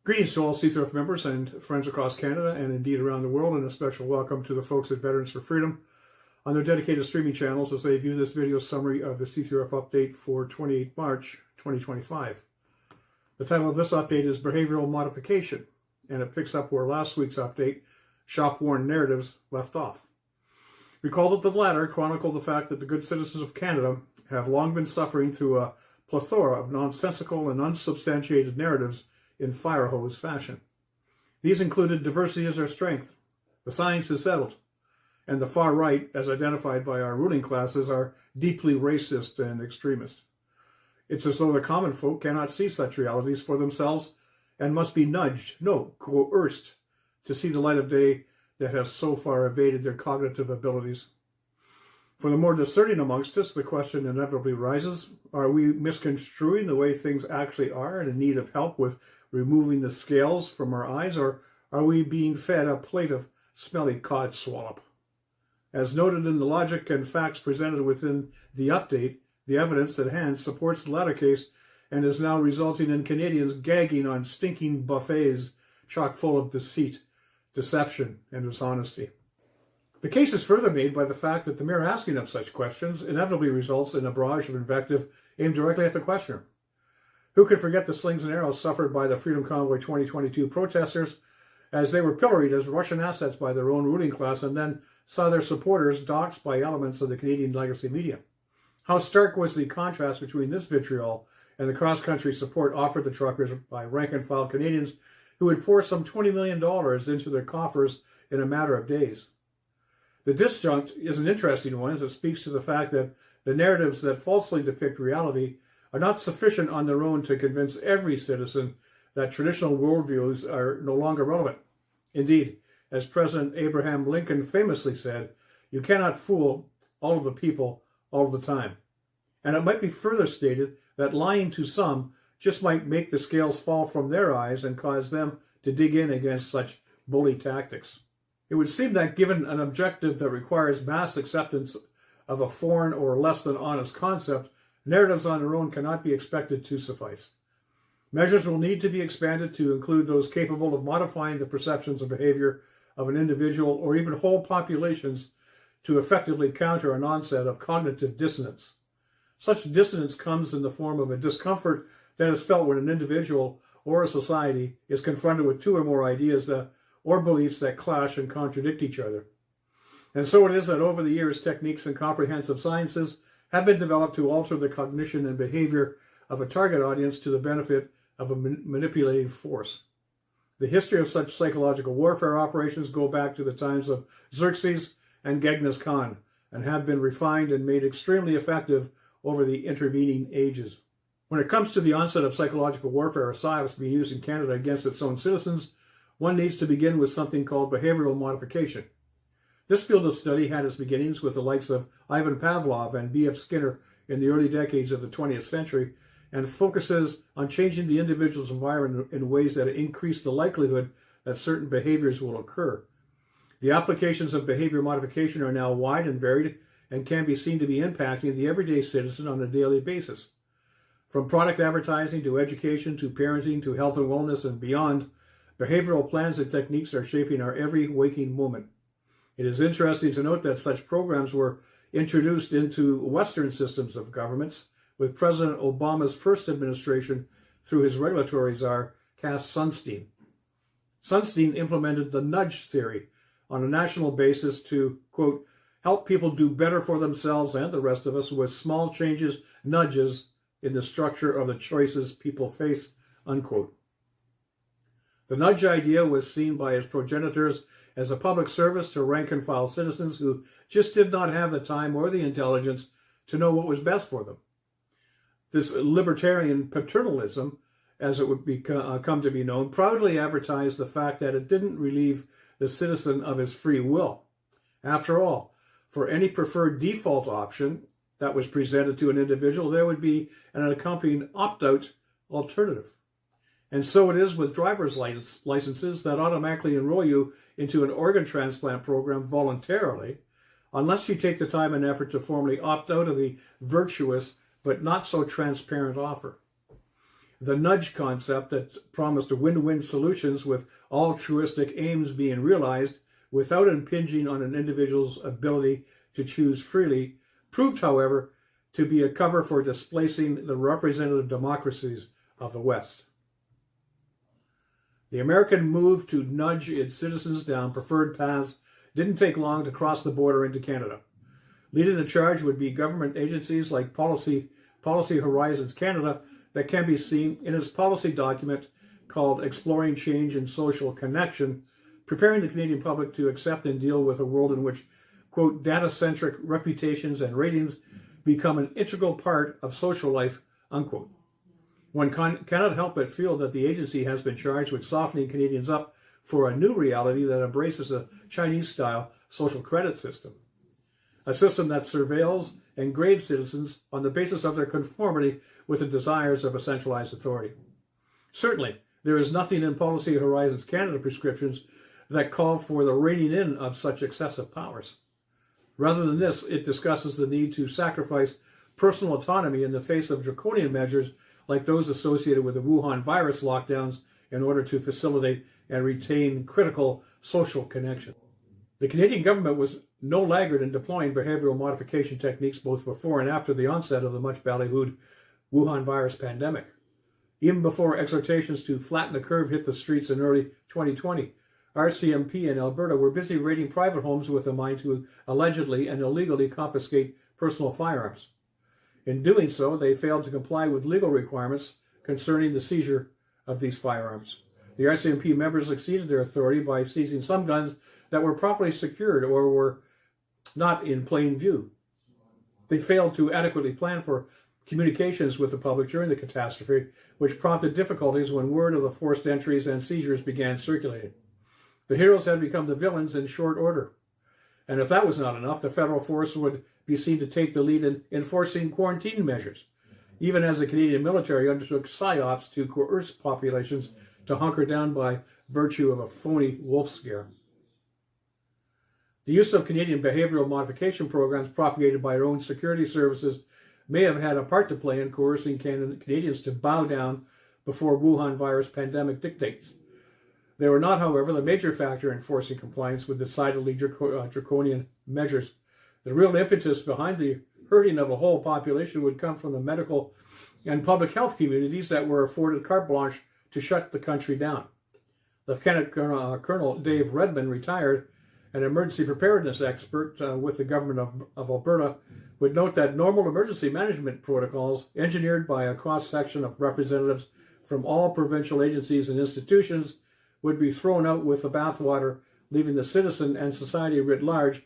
Greetings to all C3RF members and friends across Canada and indeed around the world, and a special welcome to the folks at Veterans for Freedom on their dedicated streaming channels as they view this video summary of the C3RF update for 28 March 2025. The title of this update is Behavioral Modification, and it picks up where last week's update, Shop-Worn Narratives, left off. Recall that the latter chronicled the fact that the good citizens of Canada have long been suffering through a plethora of nonsensical and unsubstantiated narratives in fire hose fashion. These included diversity is our strength, the science is settled, and the far right, as identified by our ruling classes, are deeply racist and extremist. It's as though the common folk cannot see such realities for themselves and must be nudged, no, coerced, to see the light of day that has so far evaded their cognitive abilities. For the more discerning amongst us, the question inevitably rises, are we misconstruing the way things actually are and in need of help with removing the scales from our eyes, or are we being fed a plate of smelly cod swallop? As noted in the logic and facts presented within the update, the evidence at hand supports the latter case and is now resulting in Canadians gagging on stinking buffets chock full of deceit, deception, and dishonesty. The case is further made by the fact that the mere asking of such questions inevitably results in a barrage of invective aimed directly at the questioner. Who could forget the slings and arrows suffered by the Freedom Convoy 2022 protesters as they were pilloried as Russian assets by their own ruling class and then saw their supporters doxxed by elements of the Canadian legacy media? How stark was the contrast between this vitriol and the cross-country support offered the truckers by rank-and-file Canadians who would pour some $20 million into their coffers in a matter of days. The disjunct is an interesting one as it speaks to the fact that the narratives that falsely depict reality are not sufficient on their own to convince every citizen that traditional worldviews are no longer relevant. Indeed, as President Abraham Lincoln famously said, you cannot fool all of the people all of the time. And it might be further stated that lying to some just might make the scales fall from their eyes and cause them to dig in against such bully tactics. It would seem that given an objective that requires mass acceptance of a foreign or less than honest concept, narratives on their own cannot be expected to suffice. Measures will need to be expanded to include those capable of modifying the perceptions of behavior of an individual or even whole populations to effectively counter an onset of cognitive dissonance. Such dissonance comes in the form of a discomfort that is felt when an individual or a society is confronted with two or more ideas or beliefs that clash and contradict each other. And so it is that over the years, techniques and comprehensive sciences have been developed to alter the cognition and behavior of a target audience to the benefit of a manipulating force. The history of such psychological warfare operations go back to the times of Xerxes and Genghis Khan and have been refined and made extremely effective over the intervening ages. When it comes to the onset of psychological warfare or psyops being used in Canada against its own citizens, one needs to begin with something called behavioral modification. This field of study had its beginnings with the likes of Ivan Pavlov and B.F. Skinner in the early decades of the 20th century and focuses on changing the individual's environment in ways that increase the likelihood that certain behaviors will occur. The applications of behavior modification are now wide and varied and can be seen to be impacting the everyday citizen on a daily basis. From product advertising to education to parenting to health and wellness and beyond, behavioral plans and techniques are shaping our every waking moment. It is interesting to note that such programs were introduced into Western systems of governments, with President Obama's first administration through his regulatory czar, Cass Sunstein. Sunstein implemented the nudge theory on a national basis to, quote, help people do better for themselves and the rest of us with small changes, nudges in the structure of the choices people face, unquote. The nudge idea was seen by its progenitors as a public service to rank-and-file citizens who just did not have the time or the intelligence to know what was best for them. This libertarian paternalism, as it would come to be known, proudly advertised the fact that it didn't relieve the citizen of his free will. After all, for any preferred default option that was presented to an individual, there would be an accompanying opt-out alternative. And so it is with driver's licenses that automatically enroll you into an organ transplant program voluntarily, unless you take the time and effort to formally opt out of the virtuous but not so transparent offer. The nudge concept that promised win-win solutions with altruistic aims being realized without impinging on an individual's ability to choose freely proved, however, to be a cover for displacing the representative democracies of the West. The American move to nudge its citizens down preferred paths didn't take long to cross the border into Canada. Leading the charge would be government agencies like Policy Horizons Canada, that can be seen in its policy document called Exploring Change and Social Connection, preparing the Canadian public to accept and deal with a world in which, quote, data-centric reputations and ratings become an integral part of social life, unquote. One cannot help but feel that the agency has been charged with softening Canadians up for a new reality that embraces a Chinese-style social credit system, a system that surveils and grades citizens on the basis of their conformity with the desires of a centralized authority. Certainly, there is nothing in Policy Horizons Canada prescriptions that call for the reining in of such excessive powers. Rather than this, it discusses the need to sacrifice personal autonomy in the face of draconian measures like those associated with the Wuhan virus lockdowns in order to facilitate and retain critical social connection. The Canadian government was no laggard in deploying behavioral modification techniques both before and after the onset of the much ballyhooed Wuhan virus pandemic. Even before exhortations to flatten the curve hit the streets in early 2020, RCMP in Alberta were busy raiding private homes with a mind to allegedly and illegally confiscate personal firearms. In doing so, they failed to comply with legal requirements concerning the seizure of these firearms. The RCMP members exceeded their authority by seizing some guns that were properly secured or were not in plain view. They failed to adequately plan for communications with the public during the catastrophe, which prompted difficulties when word of the forced entries and seizures began circulating. The heroes had become the villains in short order. And if that was not enough, the federal force would be seen to take the lead in enforcing quarantine measures, even as the Canadian military undertook psyops to coerce populations to hunker down by virtue of a phony wolf scare. The use of Canadian behavioral modification programs propagated by our own security services may have had a part to play in coercing Canadians to bow down before Wuhan virus pandemic dictates. They were not, however, the major factor in forcing compliance with decidedly draconian measures. The real impetus behind the hurting of a whole population would come from the medical and public health communities that were afforded carte blanche to shut the country down. Lieutenant Colonel Dave Redmond, retired, an emergency preparedness expert with the government of Alberta, would note that normal emergency management protocols, engineered by a cross-section of representatives from all provincial agencies and institutions, would be thrown out with the bathwater, leaving the citizen and society writ large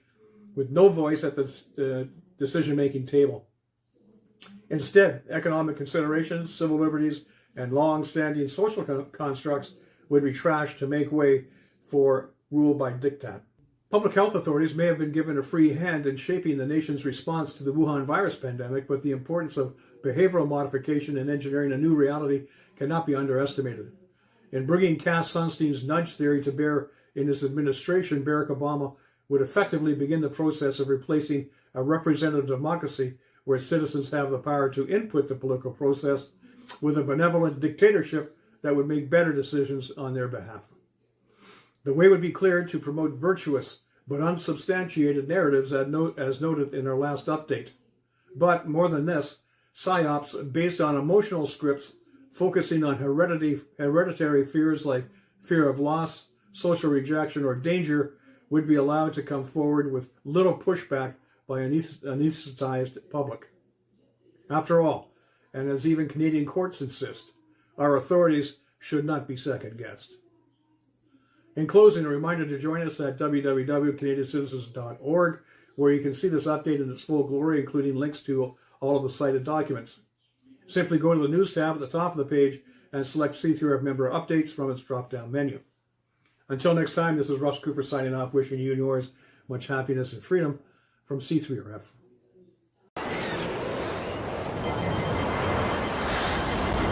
with no voice at the decision-making table. Instead, economic considerations, civil liberties, and long-standing social constructs would be trashed to make way for rule by diktat. Public health authorities may have been given a free hand in shaping the nation's response to the Wuhan virus pandemic, but the importance of behavioral modification and engineering a new reality cannot be underestimated. In bringing Cass Sunstein's nudge theory to bear in his administration, Barack Obama would effectively begin the process of replacing a representative democracy where citizens have the power to input the political process with a benevolent dictatorship that would make better decisions on their behalf. The way would be cleared to promote virtuous but unsubstantiated narratives as noted in our last update. But more than this, psyops based on emotional scripts focusing on hereditary fears like fear of loss, social rejection, or danger would be allowed to come forward with little pushback by an anesthetized public. After all, and as even Canadian courts insist, our authorities should not be second-guessed. In closing, a reminder to join us at www.canadiancitizens.org, where you can see this update in its full glory, including links to all of the cited documents. Simply go to the News tab at the top of the page and select C3RF member updates from its drop-down menu. Until next time, this is Russ Cooper signing off, wishing you and yours much happiness and freedom from C3RF.